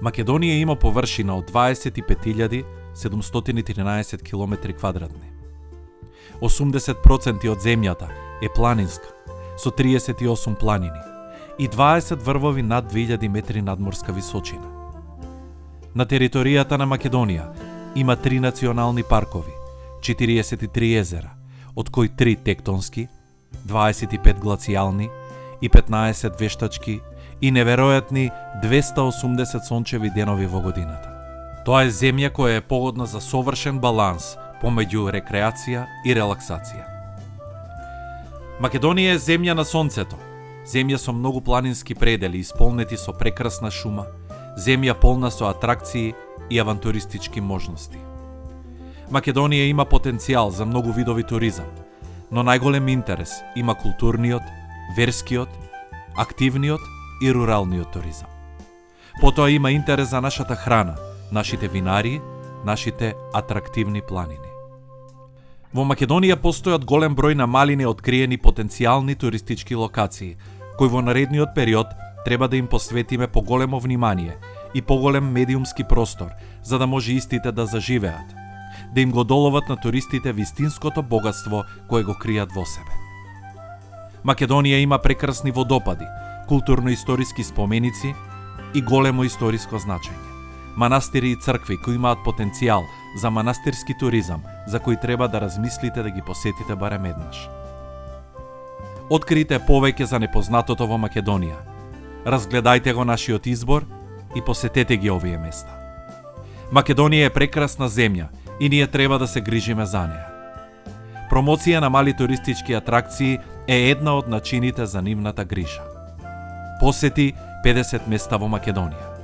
Македонија има површина од 25.713 км квадратни. 80% од земјата е планинска, со 38 планини и 20 врвови над 2000 метри надморска височина. На територијата на Македонија има 3 национални паркови, 43 езера, од кои 3 тектонски, 25 глацијални и 15 вештачки и неверојатни 280 сончеви денови во годината. Тоа е земја која е погодна за совршен баланс помеѓу рекреација и релаксација. Македонија е земја на сонцето, земја со многу планински предели исполнети со прекрасна шума, земја полна со атракции и авантуристички можности. Македонија има потенцијал за многу видови туризам, но најголем интерес има културниот, верскиот, активниот и руралниот туризам. Потоа има интерес за нашата храна, нашите винари, нашите атрактивни планини. Во Македонија постојат голем број на мали неоткриени потенцијални туристички локации, кои во наредниот период треба да им посветиме поголемо внимание и поголем медиумски простор, за да може истите да заживеат, да им го доловат на туристите вистинското богатство кое го кријат во себе. Македонија има прекрасни водопади, културно-историски споменици и големо историско значење. Манастири и цркви кои имаат потенцијал за манастирски туризам, за кои треба да размислите да ги посетите барем еднаш. Открите повеќе за непознатото во Македонија. Разгледајте го нашиот избор и посетете ги овие места. Македонија е прекрасна земја и ние треба да се грижиме за неа. Промоција на мали туристички атракции е една од начините за нивната грижа. Посети 50 места во Македонија.